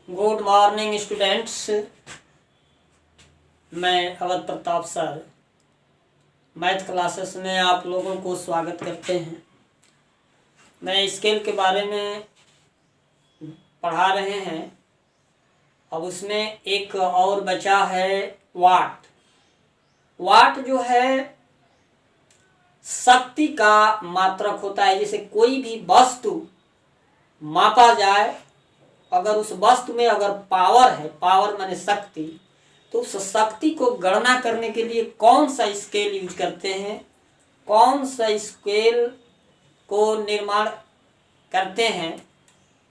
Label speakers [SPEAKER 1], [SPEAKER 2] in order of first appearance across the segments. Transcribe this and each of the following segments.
[SPEAKER 1] Good morning students. मैं Awadh Pratap sir math classes में आप लोगों को स्वागत करते हैं। मैं स्केल के बारे में पढ़ा रहे हैं। अब उसमें एक और बचा है वाट। वाट जो है शक्ति का मात्रक होता है। जैसे कोई भी वस्तु मापा जाए, अगर उस वस्तु में अगर पावर है, पावर माने शक्ति, तो उस शक्ति को गणना करने के लिए कौन सा स्केल यूज करते हैं, कौन सा स्केल को निर्माण करते हैं,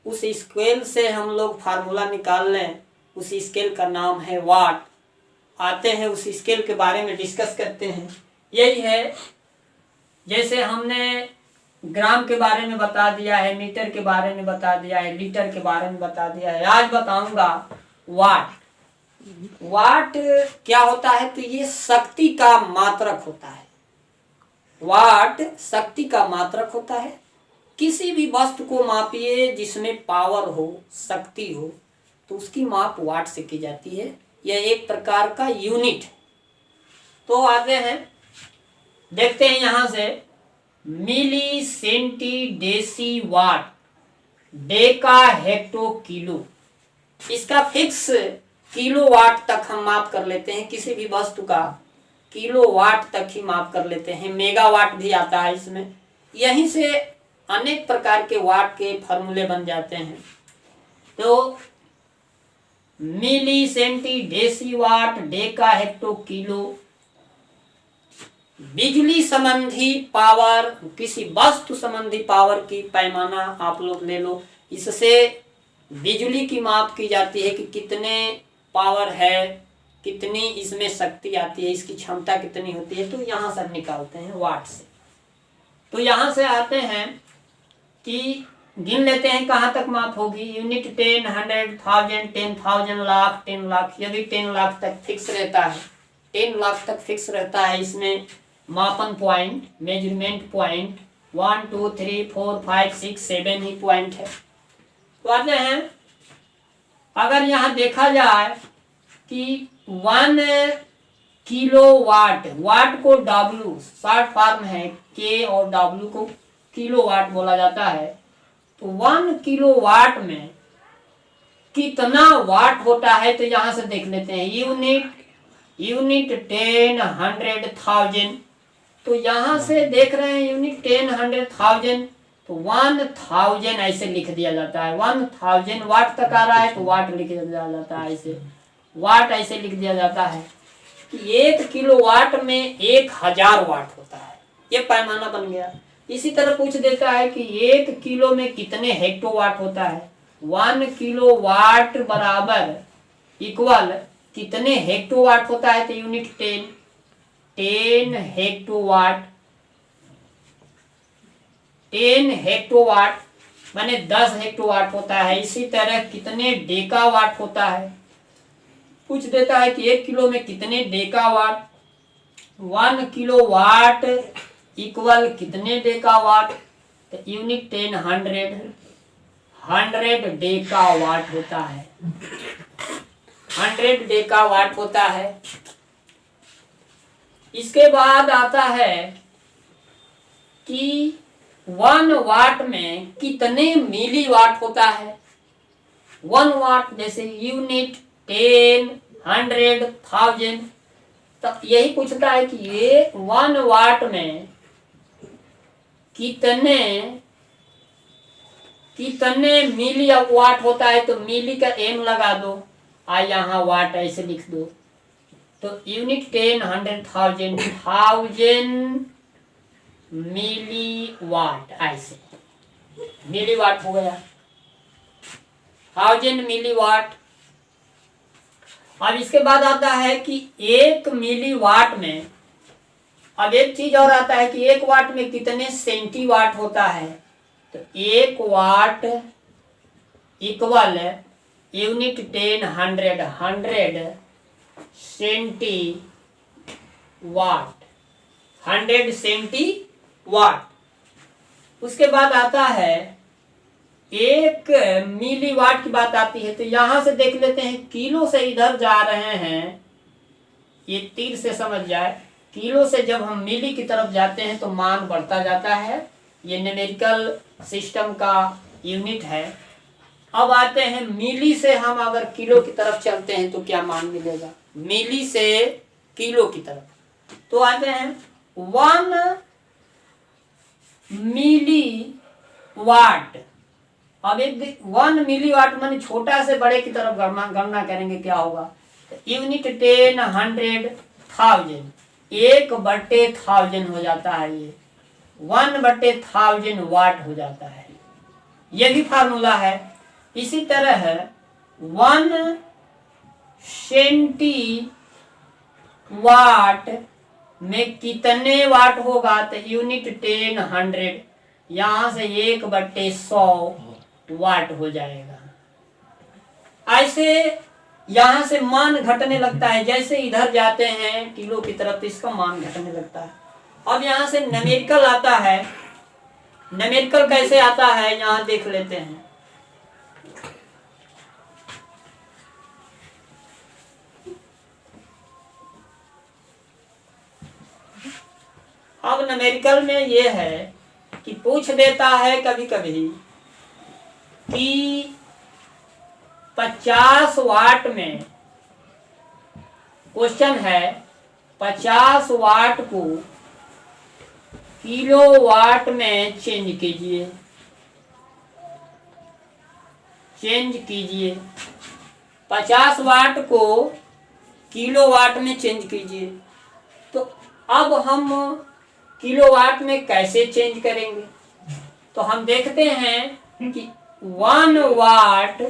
[SPEAKER 1] उस स्केल से हम लोग फार्मूला निकाल लें। उस स्केल का नाम है वाट। आते हैं उस स्केल के बारे में डिस्कस करते हैं। यही है, जैसे हमने ग्राम के बारे में बता दिया है, मीटर के बारे में बता दिया है, लीटर के बारे में बता दिया है। आज बताऊंगा वाट। वाट क्या होता है? तो ये शक्ति का मात्रक होता है। वाट शक्ति का मात्रक होता है। किसी भी वस्तु को मापिए जिसमें पावर हो, शक्ति हो, तो उसकी माप वाट से की जाती है। यह एक प्रकार का यूनिट है। तो आते हैं, देखते हैं यहां से। मिली सेंटी डेसी वाट डेका हेक्टो किलो, इसका फिक्स किलो वाट तक हम माप कर लेते हैं। किसी भी वस्तु का किलो वाट तक ही माप कर लेते हैं। मेगावाट भी आता है इसमें। यहीं से अनेक प्रकार के वाट के फॉर्मूले बन जाते हैं। तो मिली सेंटी डेसी वाट डेका हेक्टो किलो। बिजली संबंधी पावर, किसी वस्तु संबंधी पावर की पैमाना आप लोग ले लो। इससे बिजली की माप की जाती है कि कितने पावर है, कितनी इसमें शक्ति आती है, इसकी क्षमता कितनी होती है। तो यहाँ से निकालते हैं वाट से। तो यहाँ से आते हैं कि गिन लेते हैं कहाँ तक माप होगी। यूनिट 10, 100, 1000, 10,000, लाख, 10 लाख। यदि 10 लाख तक फिक्स रहता है, 10 लाख तक फिक्स रहता है। इसमें मापन पॉइंट, मेजरमेंट पॉइंट 1, 2, 3, 4, 5, 6, 7 ही पॉइंट है। तो आते हैं, अगर यहाँ देखा जाए कि 1 किलो वाट, वाट को W शॉर्ट फॉर्म है, K और W को किलो वाट बोला जाता है। तो 1 किलो वाट में कितना वाट होता है, तो यहाँ से देख लेते हैं। यूनिट 10, 100, 1000। तो यहाँ से देख रहे हैं यूनिट 10, 100, 1000। तो 1000 ऐसे लिख दिया जाता है। 1000 वाट तक आ रहा है तो वाट लिख दिया जाता है। ऐसे वाट ऐसे लिख दिया जाता है कि 1 किलो वाट में 1000 वाट होता है। ये पैमाना बन गया। इसी तरह पूछ देता है कि 1 किलो में कितने हेक्टो वाट होता है। 1 किलो वाट बराबर इक्वल कितने हेक्टो वाट होता है। तो यूनिट 10 हेक्टो वाट। 10 हेक्टो वाट माने 10 हेक्टो वाट होता है। इसी तरह कितने डेका वाट होता है, पूछ देता है कि 1 किलो में कितने डेका वाट। 1 किलो वाट इक्वल कितने डेका वाट। तो यूनिट 10, 100 डेका वाट होता है। 100 डेका वाट होता है। इसके बाद आता है कि 1 वाट में कितने मिली वाट होता है। 1 वाट जैसे यूनिट 10, 100, 1000। तो यही पूछता है कि ये 1 वाट में कितने मिली वाट होता है। तो मिली का m लगा दो, यहाँ वाट ऐसे लिख दो। तो यूनिट 10, 100, 1000 मिली वाट, ऐसे मिली वाट हो गया। 1000 मिली वाट। अब इसके बाद आता है कि 1 मिली वाट में, अब एक चीज और आता है कि 1 वाट में कितने सेंटी वाट होता है। तो 1 वाट इक्वल यूनिट 10, 100 सेंटी वाट। 100 सेंटी वाट। उसके बाद आता है 1 मिलीवाट की बात आती है तो यहां से देख लेते हैं, किलो से इधर जा रहे हैं, ये तीर से समझ जाए, किलो से जब हम मिली की तरफ जाते हैं तो मान बढ़ता जाता है। ये न्यूमेरिकल सिस्टम का यूनिट है। अब आते हैं मिली से हम अगर किलो की तरफ चलते हैं तो क्या मान मिलेगा, मिली से किलो की तरफ तो आते हैं 1 मिली वाट। अब एक 1 मिली वाट माने छोटा से बड़े की तरफ गणना करेंगे क्या होगा, यूनिट 10 100 1000, 1/1000 हो जाता है, ये 1/1000 वाट हो जाता है, ये भी फार्मूला है। इसी तरह 1 सेंटीवाट में कितने वाट होगा, तो यूनिट 10 100, यहां से 1/100 वाट हो जाएगा। ऐसे यहां से मान घटने लगता है, जैसे इधर जाते हैं किलो की तरफ तो इसका मान घटने लगता है। अब यहां से न्यूमेरिकल आता है, न्यूमेरिकल कैसे आता है यहां देख लेते हैं। अब न्यूमेरिकल में ये है कि पूछ देता है कभी कभी कि 50 वाट में, क्वेश्चन है 50 वाट को किलो वाट में चेंज कीजिए, चेंज कीजिए 50 वाट को किलो वाट में चेंज कीजिए। तो अब हम किलो वाट में कैसे चेंज करेंगे, तो हम देखते हैं कि 1 वाट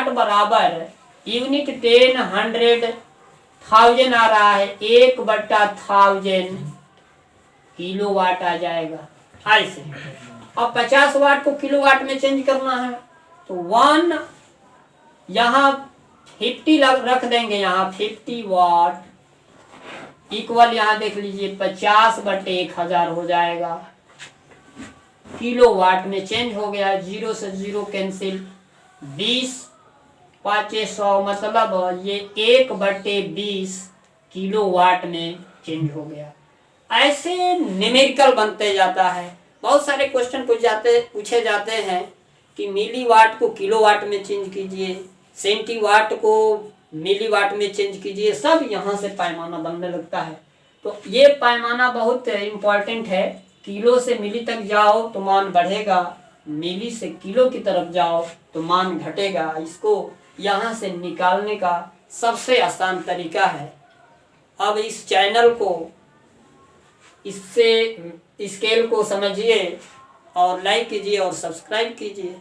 [SPEAKER 1] बराबर यूनिट 10 100 1000 आ रहा है, 1/1000 किलो वाट आ जाएगा। ऐसे अब 50 वाट को किलो वाट में चेंज करना है तो 1 यहाँ 50 रख देंगे, यहाँ 50 वाट इक्वल, यहाँ देख लीजिए 50/1000 हो जाएगा, किलो वाट में चेंज हो गया। 0 से 0 कैंसिल, 20 5 100 मतलब ये 1/20 किलो वाट में चेंज हो गया। ऐसे न्यूमेरिकल बनते जाता है। बहुत सारे क्वेश्चन पूछे जाते हैं कि मिली वाट को किलो वाट में चेंज कीजिए, सेंटी वाट को मिली वाट में चेंज कीजिए, सब यहाँ से पैमाना बनने लगता है। तो ये पैमाना बहुत इम्पोर्टेंट है। किलो से मिली तक जाओ तो मान बढ़ेगा, मिली से किलो की तरफ जाओ तो मान घटेगा। इसको यहाँ से निकालने का सबसे आसान तरीका है। अब इस चैनल को, इससे स्केल को समझिए और लाइक कीजिए और सब्सक्राइब कीजिए।